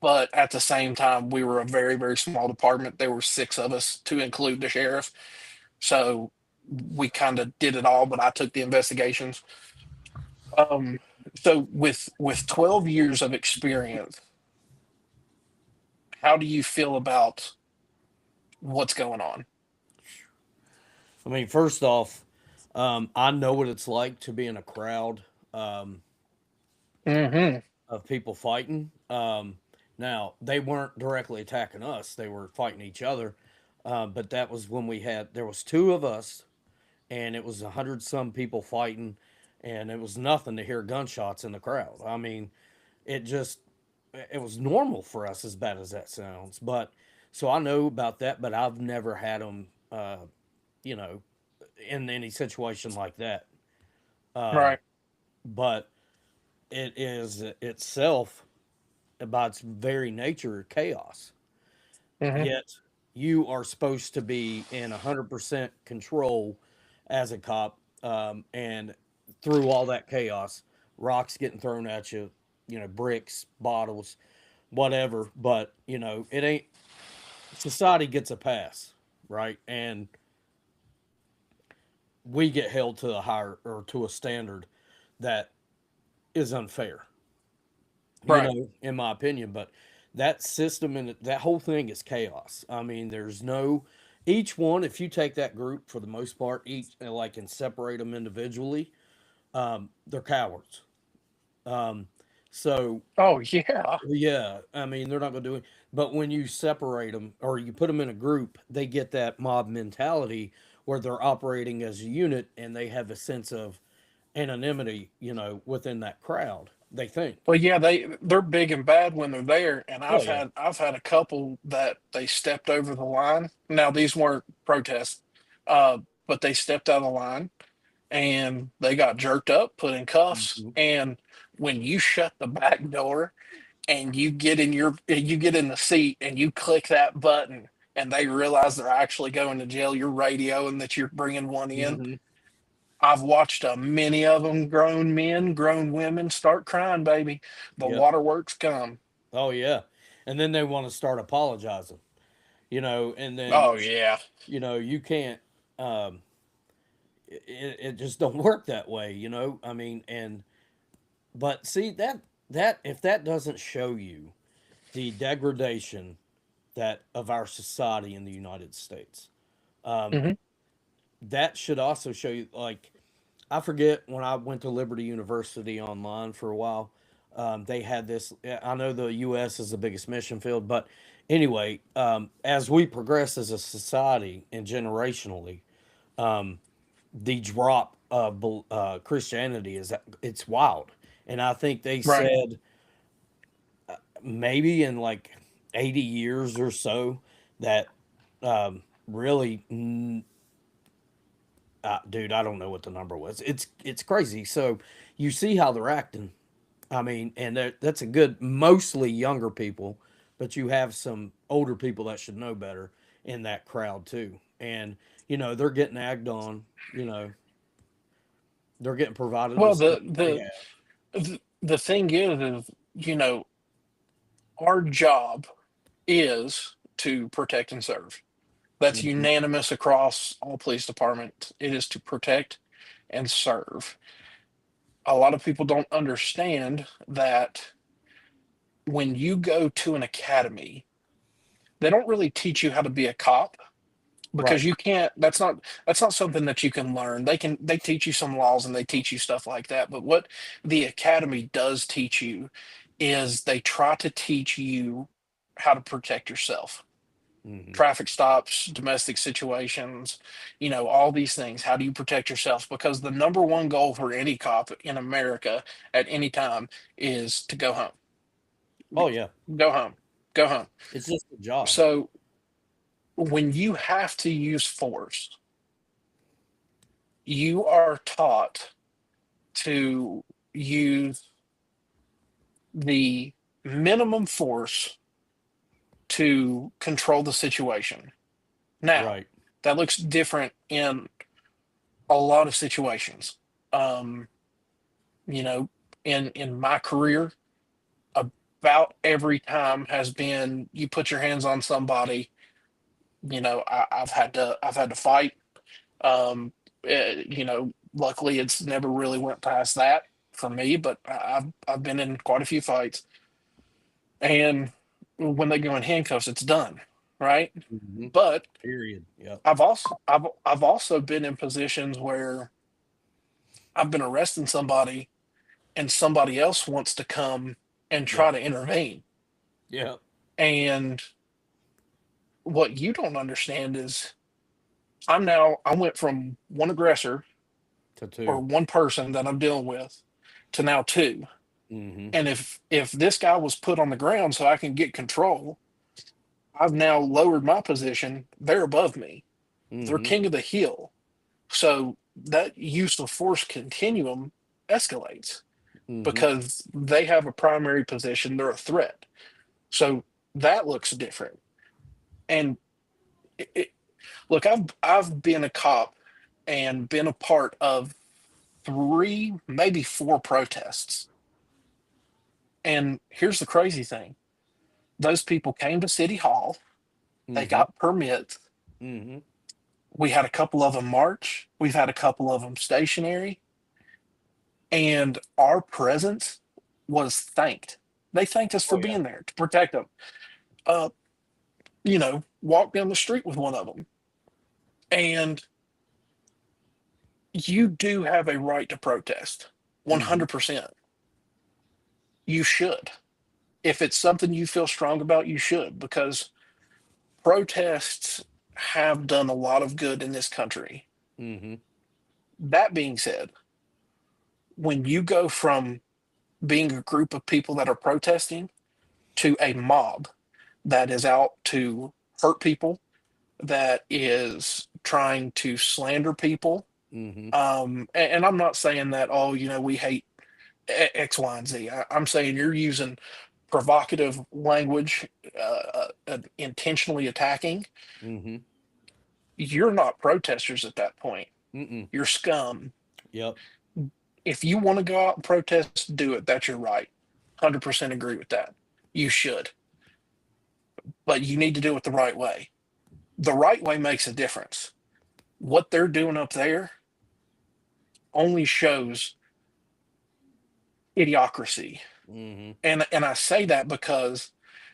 but at the same time we were a very, very small department. There were 6 of us to include the sheriff. So we kind of did it all, but I took the investigations. Um so with 12 years of experience, how do you feel about what's going on? I mean, first off, I know what it's like to be in a crowd um, Hmm. of people fighting. Now, they weren't directly attacking us; they were fighting each other. But that was when there was 2 of us, and it was 100 some people fighting, and it was nothing to hear gunshots in the crowd. I mean, it just it was normal for us, as bad as that sounds. But so I know about that, but I've never had them, you know, in any situation like that. Um, Right. but it is itself, by its very nature, chaos. Hmm. Yet you are supposed to be in 100% control as a cop, and through all that chaos, rocks getting thrown at you, bricks, bottles, whatever. But it ain't. Society gets a pass, right? And we get held to a higher or to a standard that is unfair, Right. in my opinion. But that system and that whole thing is chaos. I mean, there's no each one. If you take that group for the most part, each like and separate them individually, they're cowards. Um, so Oh yeah. yeah, I mean, they're not going to do it. But when you separate them or you put them in a group, they get that mob mentality where they're operating as a unit and they have a sense of anonymity, within that crowd. They think. Well, yeah, they're big and bad when they're there, and Oh I've yeah. had I've had a couple that they stepped over the line. Now these weren't protests, but they stepped out of the line and they got jerked up, put in cuffs, Mhm. and when you shut the back door and you get in the seat and you click that button and they realize they're actually going to jail, you're radioing that you're bringing one in. Mhm. I've watched many of them, grown men, grown women, start crying, baby. The Yep. waterworks come. Oh yeah. And then they want to start apologizing, and then Oh yeah. you can't. Um, it just don't work that way, I mean, and but see that if that doesn't show you the degradation that of our society in the United States. Um, Hmm. that should also show you, like, I forget when I went to Liberty University online for a while. They had this. I know the U.S. is the biggest mission field, but anyway, as we progress as a society and generationally, the drop of Christianity is, it's wild. And I think they Right. said maybe in like 80 years or so that really, dude, I don't know what the number was. It's crazy. So you see how they're acting. I mean, and that's a good, mostly younger people, but you have some older people that should know better in that crowd too. And they're getting agged on. They're getting provided the Well, stuff they have. the thing is, our job is to protect and serve. That's Mhm. unanimous across all police departments. It is to protect and serve. A lot of people don't understand that when you go to an academy, they don't really teach you how to be a cop because Right. you can't. That's not something that you can learn. They teach you some laws and they teach you stuff like that, but what the academy does teach you is they try to teach you how to protect yourself. Hmm. Traffic stops, domestic situations, all these things. How do you protect yourself? Because the number one goal for any cop in America at any time is to go home. Oh yeah, Go home. Go home. it's just a job. So when you have to use force, you are taught to use the minimum force to control the situation. Now, Right. that looks different in a lot of situations. Um, you know, in my career, about every time has been you put your hands on somebody. I've had to fight. Luckily, it's never really went past that for me, but I've been in quite a few fights, and when they go in handcuffs, it's done, right? Hmm. But Period. Yep. I've also been in positions where I've been arresting somebody and somebody else wants to come and try Yep. to intervene. Yep. And what you don't understand is I went from one aggressor To or two. one person that I'm dealing with to now two. Hmm. And if this guy was put on the ground so I can get control, I've now lowered my position. They're above me. They're Hmm. king of the hill. So that use of force continuum escalates Hmm. because they have a primary position. They're a threat. So that looks different. And it, look, I've been a cop and been a part of three, maybe four protests. And here's the crazy thing: those people came to City Hall. They Hmm. got permits. Hmm. We had a couple of them march. We've had a couple of them stationary, and our presence was thanked. They thanked us for Oh yeah. being there to protect them. Uh, walk down the street with one of them, and you do have a right to protest. Hmm. 100%. You should. If it's something you feel strong about, you should, because protests have done a lot of good in this country. Hmm. That being said, when you go from being a group of people that are protesting to a mob that is out to hurt people, that is trying to slander people, Hmm. and I'm not saying that, oh, we hate X, Y, and Z. I'm saying you're using provocative language, intentionally attacking. Hmm. You're not protesters at that point. Mm-mm. You're scum. Yep. If you want to go out and protest, do it. That's your right. 100% agree with that. You should, but you need to do it the right way. The right way makes a difference. What they're doing up there only shows idiocracy. Hmm. And I say that because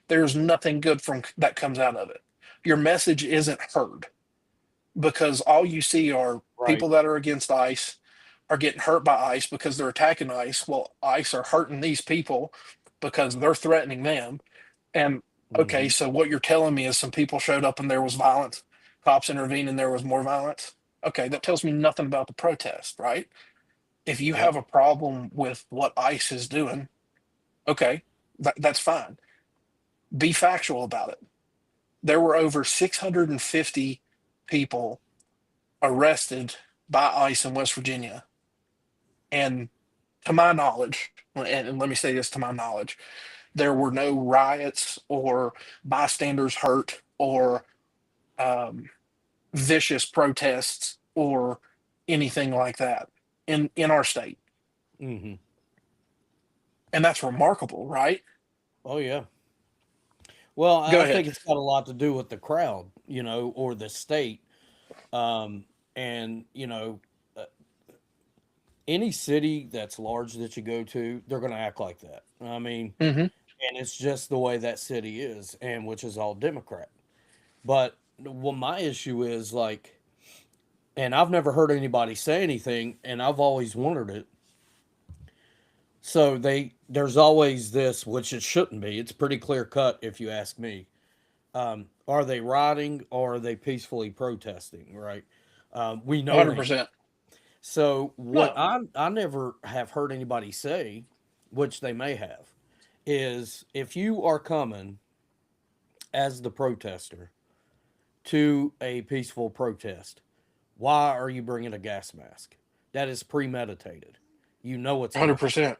there's nothing good from that comes out of it. Your message isn't heard because all you see are Right. people that are against ICE are getting hurt by ICE because they're attacking ICE. Well, ICE are hurting these people because they're threatening them. And okay, Hmm. so what you're telling me is some people showed up and there was violence, cops intervened and there was more violence. Okay, that tells me nothing about the protest, right? If you Yep. have a problem with what ICE is doing, okay, that's fine. Be factual about it. There were over 650 people arrested by ICE in West Virginia. And to my knowledge, and let me say this to my knowledge, there were no riots or bystanders hurt or um, vicious protests or anything like that in our state. Hmm. And that's remarkable, right? Oh yeah. Well, Go I ahead. think it's got a lot to do with the crowd, or the state. Um, and uh, any city that's large that you go to, they're going to act like that. I mean, Hmm. and it's just the way that city is, and which is all Democrat. But well, my issue is like, and I've never heard anybody say anything, and I've always wondered it. So there's always this, which it shouldn't be. It's pretty clear cut if you ask me. Are they rioting or are they peacefully protesting? Right? We know they. 100%. So what No, I never have heard anybody say, which they may have, is if you are coming as the protester to a peaceful protest, why are you bringing a gas mask? That is premeditated. You know what's going to happen. 100%.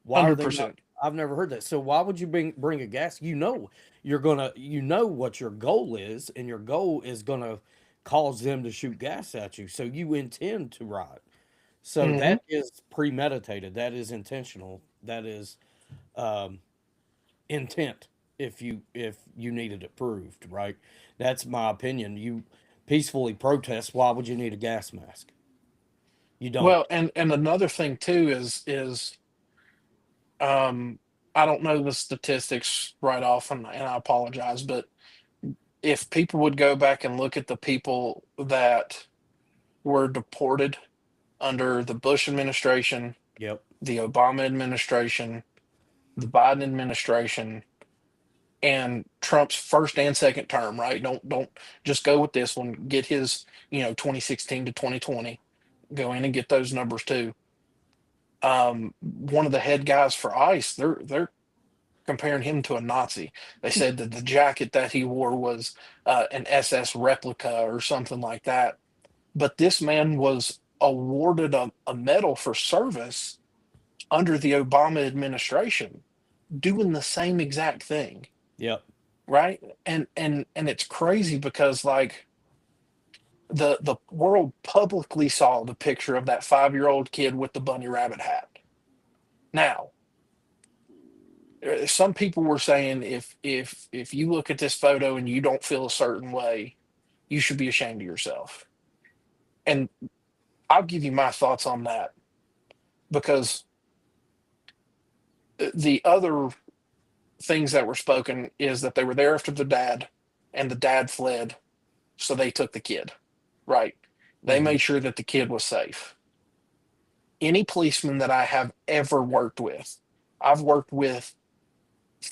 Why are they not? 100%. I've never heard that. So why would you bring a gas? You know what your goal is, and your goal is gonna cause them to shoot gas at you. So you intend to riot. So Hmm. that is premeditated. That is intentional. That is um, intent. If you needed it proved, right? That's my opinion. You peacefully protest. Why would you need a gas mask? You Well, don't. and another thing too is um I don't know the statistics right off, and I apologize, but if people would go back and look at the people that were deported under the Bush administration, Yep. the Obama administration, the Biden administration, and Trump's first and second term, right? Don't just go with this one. Get his, 2016 to 2020. Go in and get those numbers too. One of the head guys for ICE, they're comparing him to a Nazi. They said that the jacket that he wore was an SS replica or something like that. But this man was awarded a medal for service under the Obama administration, doing the same exact thing, Yep. right? And it's crazy because like the world publicly saw the picture of that 5-year-old kid with the bunny rabbit hat. Now, some people were saying if you look at this photo and you don't feel a certain way, you should be ashamed of yourself. And I'll give you my thoughts on that because the other things that were spoken is that they were there after the dad and the dad fled, so they took the kid, right? They Hmm. made sure that the kid was safe. Any policeman that I have ever worked with, I've worked with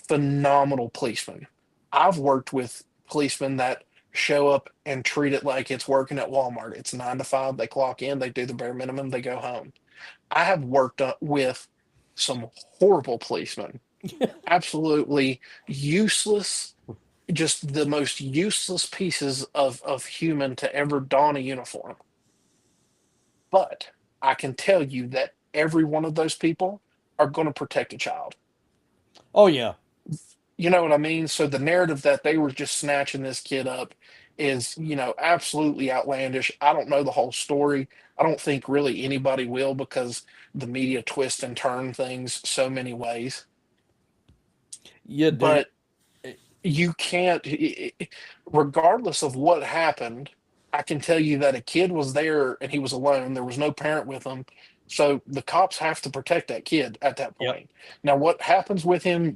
phenomenal policemen. I've worked with policemen that show up and treat it like it's working at Walmart. It's 9 to 5. They clock in, they do the bare minimum, they go home. I have worked with some horrible policemen, absolutely useless, just the most useless pieces of human to ever don a uniform. But I can tell you that every one of those people are going to protect a child. Oh yeah. You know what I mean? So the narrative that they were just snatching this kid up is, absolutely outlandish. I don't know the whole story. I don't think really anybody will because the media twist and turn things so many ways. You do. But you can't, regardless of what happened, I can tell you that a kid was there and he was alone. There was no parent with him. So the cops have to protect that kid at that Yep. point. Now, what happens with him,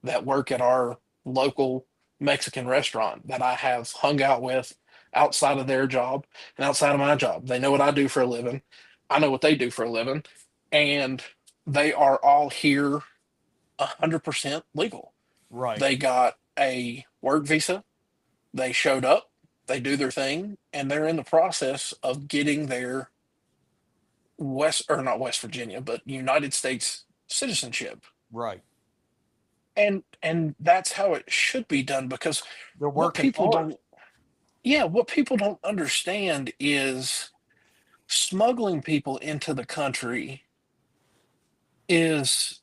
that work at our local Mexican restaurant that I have hung out with outside of their job and outside of my job. They know what I do for a living. I know what they do for a living. And they are all here 100% legal. Right. They got a work visa. They showed up, they do their thing, and they're in the process of getting their West, or not West Virginia, but United States citizenship. Right. And that's how it should be done, because They're what working people hard. don't yeah, what people don't understand is smuggling people into the country is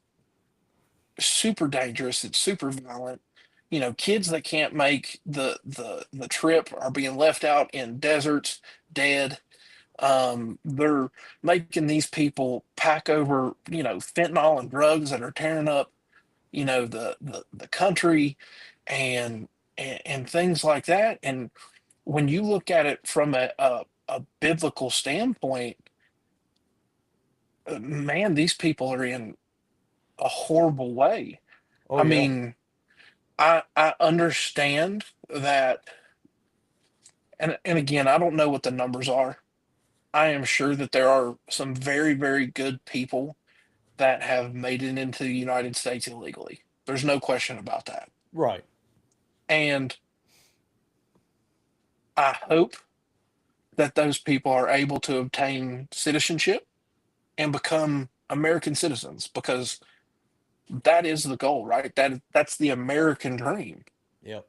super dangerous. It's super violent. You know, kids that can't make the trip are being left out in deserts, dead. They're making these people pack over, fentanyl and drugs that are tearing up, the country, and, and things like that. And when you look at it from a biblical standpoint, man, these people are in a horrible way. Oh I yeah. mean, I understand that, and again, I don't know what the numbers are. I am sure that there are some very, very good people that have made it into the United States illegally. There's no question about that. Right. And I hope that those people are able to obtain citizenship and become American citizens, because that is the goal, right? That's the American dream. Yep.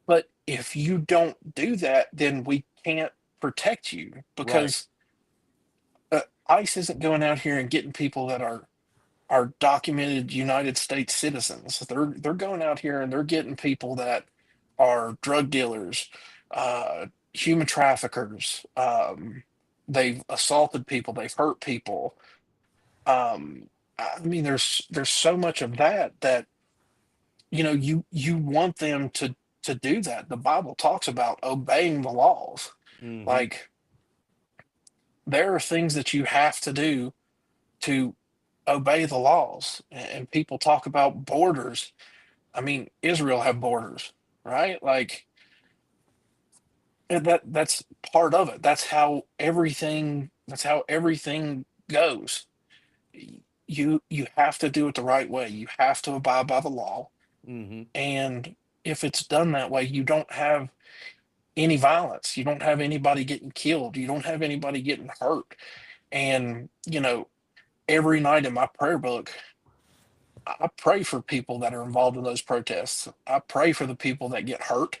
But if you don't do that, then we can't protect you, Right. because ICE isn't going out here and getting people that are documented United States citizens. They're going out here and they're getting people that are drug dealers, human traffickers. They've assaulted people. They've hurt people. I mean, there's so much of that you want them to do that. The Bible talks about obeying the laws. Mm-hmm. Like, there are things that you have to do to obey the laws. And people talk about borders. I mean, Israel have borders, right? Like, that's part of it. That's how everything goes. You have to do it the right way. You have to abide by the law. Mm-hmm. And if it's done that way, you don't have any violence. You don't have anybody getting killed. You don't have anybody getting hurt. And, every night in my prayer book, I pray for people that are involved in those protests. I pray for the people that get hurt.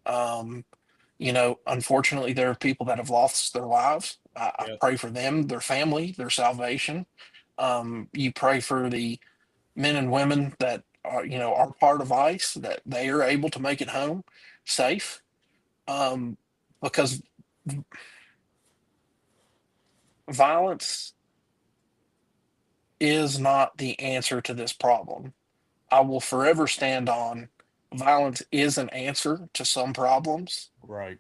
Um, Unfortunately, there are people that have lost their lives. I Yep. pray for them, their family, their salvation. You pray for the men and women that are part of ICE, that they are able to make it home safe. Because violence is not the answer to this problem. I will forever stand on violence is an answer to some problems, Right.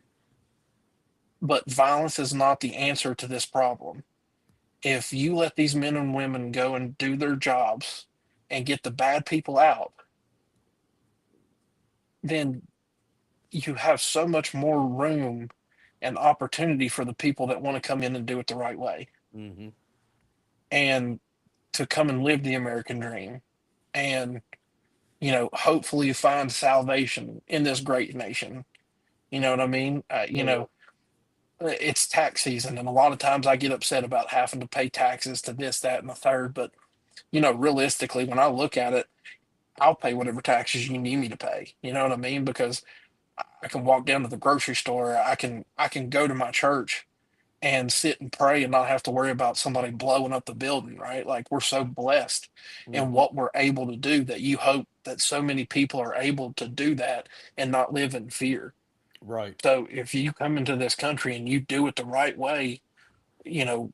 but violence is not the answer to this problem. If you let these men and women go and do their jobs and get the bad people out, then you have so much more room and opportunity for the people that want to come in and do it the right way, Mm-hmm. and to come and live the American dream, and hopefully find salvation in this great nation. You know what I mean? Yeah. It's tax season, and a lot of times I get upset about having to pay taxes to this, that, and the third. But realistically, when I look at it, I'll pay whatever taxes you need me to pay. You know what I mean? Because I can walk down to the grocery store. I can go to my church and sit and pray and not have to worry about somebody blowing up the building, right? Like, we're so blessed in Mm-hmm. what we're able to do, that you hope that so many people are able to do that and not live in fear. Right. So if you come into this country and you do it the right way, you know,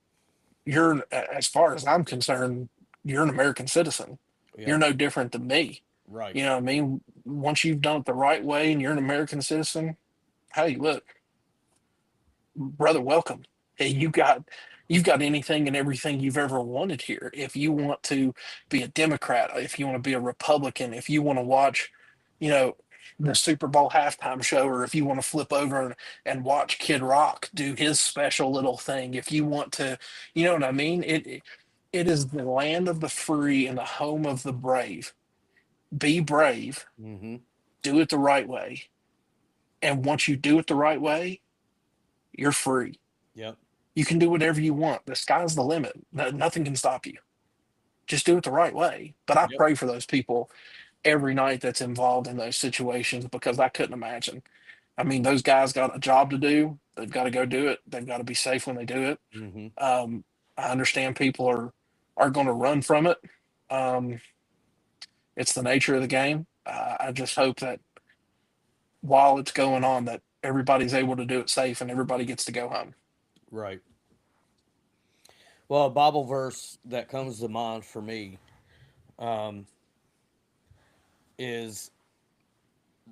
you're, as far as I'm concerned, you're an American citizen. You're Yep. no different than me. Right. You know what I mean? Once you've done it the right way and you're an American citizen, hey, look, brother, welcome. Hey, You've got anything and everything you've ever wanted here. If you want to be a Democrat, if you want to be a Republican, if you want to watch, you know, the Super Bowl halftime show, or if you want to flip over and watch Kid Rock do his special little thing, if you want to, you know what I mean? It is the land of the free and the home of the brave. Be brave, Mm-hmm. do it the right way. And once you do it the right way, you're free. Yep. You can do whatever you want. The sky's the limit. Nothing can stop you. Just do it the right way. But I Yep. pray for those people every night that's involved in those situations, because I couldn't imagine. I mean, those guys got a job to do. They've got to go do it. They've got to be safe when they do it. Mm-hmm. I understand people are going to run from it. Um, it's the nature of the game. I just hope that while it's going on, that everybody's able to do it safe and everybody gets to go home. Right. Well, a Bible verse that comes to mind for me um, is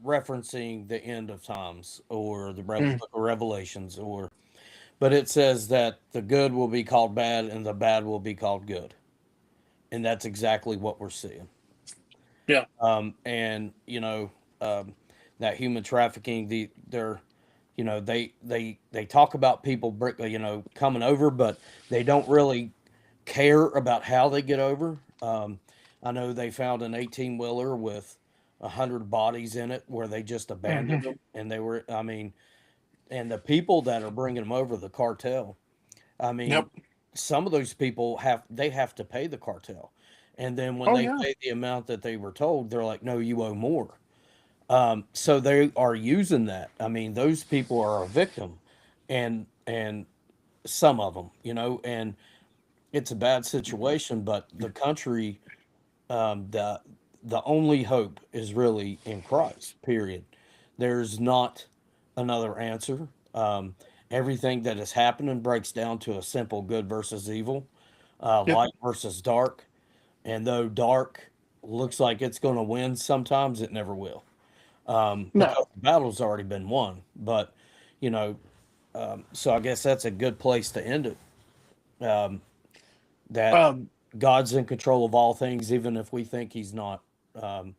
referencing the end of times, or the Mm, book of Revelations, but it says that the good will be called bad and the bad will be called good, and that's exactly what we're seeing. yeah. And um, that human trafficking, they're they talk about people coming over, but they don't really care about how they get over. I know they found an 18-wheeler with 100 bodies in it where they just abandoned Hmm. them, and they were, I mean, and the people that are bringing them over, the cartel, I Yep. mean, some of those people have to pay the cartel, and then when Oh they yeah. pay the amount that they were told, they're like, no, you owe more. So they are using that. I mean, those people are a victim, and some of them, and it's a bad situation. But the country, the only hope is really in Christ. Period. There's not another answer. Everything that is happening breaks down to a simple good versus evil, Yep. light versus dark. And though dark looks like it's going to win, sometimes it never will, because No. the battle's already been won. But you know, so I guess that's a good place to end it. That Um, God's in control of all things, even if we think He's not. Um,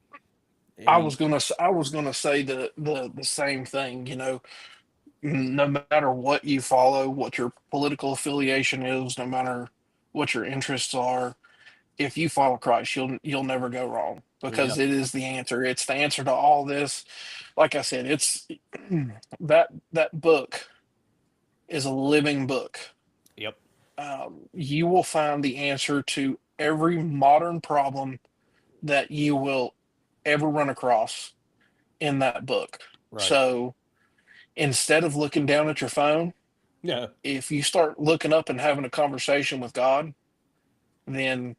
he, I was gonna say the same thing. No matter what you follow, what your political affiliation is, no matter what your interests are, if you follow Christ, you'll never go wrong, yeah, because it is the answer. It's the answer to all this. Like I said, it's that book is a living book. yep, You will find the answer to every modern problem that you will ever run across in that book. right, So instead of looking down at your phone, yeah, if you start looking up and having a conversation with God, then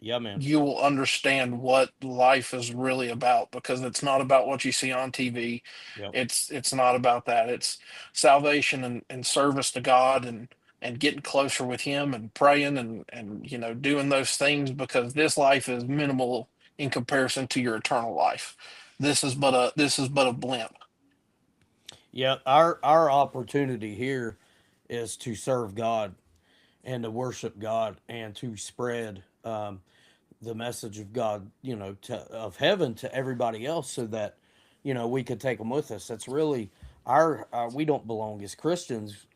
yeah, man, you will understand what life is really about, because it's not about what you see on TV. yep, It's not about that. It's salvation and service to God, and getting closer with Him and praying and doing those things, because this life is minimal in comparison to your eternal life. This is but a blimp. yeah. Our opportunity here is to serve God and to worship God and to spread the message of God, of heaven to everybody else, so that we could take them with us. That's really our we don't belong as Christians,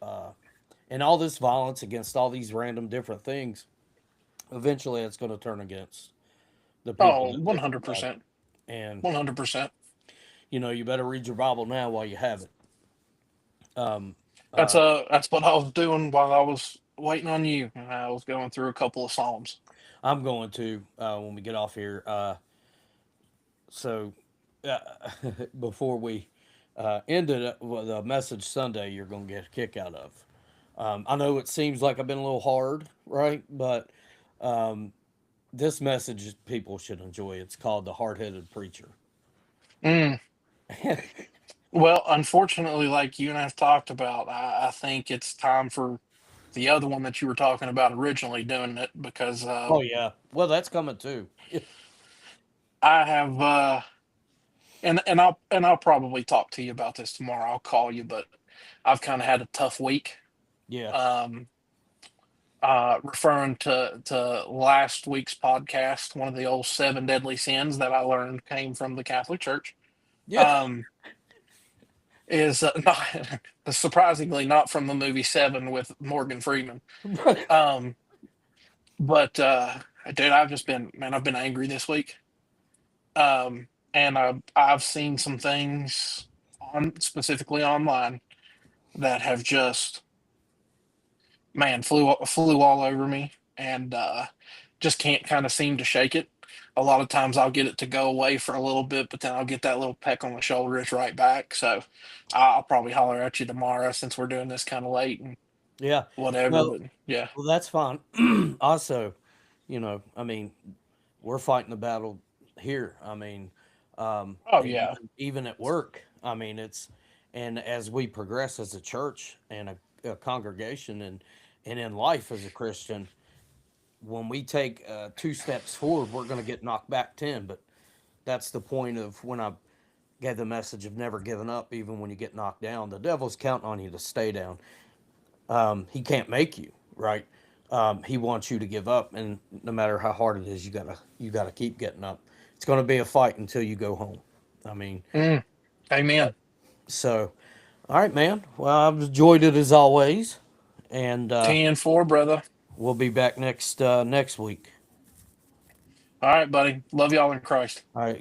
and all this violence against all these random different things. Eventually, it's going to turn against the people Oh, that one live hundred for God. percent, And 100%. you better read your Bible now while you have it. Um, That's uh, that's what I was doing while I was waiting on you. I was going through a couple of psalms. I'm going to when we get off here. So uh, before we end it with a message Sunday, you're going to get a kick out of. I know it seems like I've been a little hard, right? But um, this message people should enjoy. It's called The Hard Headed Preacher. Mm. Well, unfortunately, like you and I've talked about, I think it's time for the other one that you were talking about originally doing it, because Oh, yeah. Well, that's coming too. I have and I'll probably talk to you about this tomorrow. I'll call you, but I've kind of had a tough week. Yeah. Um, referring to last week's podcast, one of the old 7 deadly sins that I learned came from the Catholic Church. Yeah. Is not surprisingly not from the movie Seven with Morgan Freeman. Um, but dude, I've been angry this week. And I've seen some things specifically online that have just flew all over me, and just can't kind of seem to shake it. A lot of times I'll get it to go away for a little bit, but then I'll get that little peck on the shoulder. It's right back. So I'll probably holler at you tomorrow since we're doing this kind of late and Yeah. whatever. Well, But yeah, well, that's fine. Also, I mean, we're fighting the battle here. I mean, oh and yeah, even at work, I mean, and as we progress as a church and a congregation and in life as a Christian, when we take 2 steps forward, we're going to get knocked back 10. But that's the point of when I gave the message of never giving up, even when you get knocked down. The devil's counting on you to stay down. He can't make you, right? He wants you to give up, and no matter how hard it is, you gotta keep getting up. It's going to be a fight until you go home. I mean, amen. so all right, man. Well, I've enjoyed it as always, and 10-4, brother. we'll be back next week. All right, buddy. Love y'all in Christ. All right, yeah.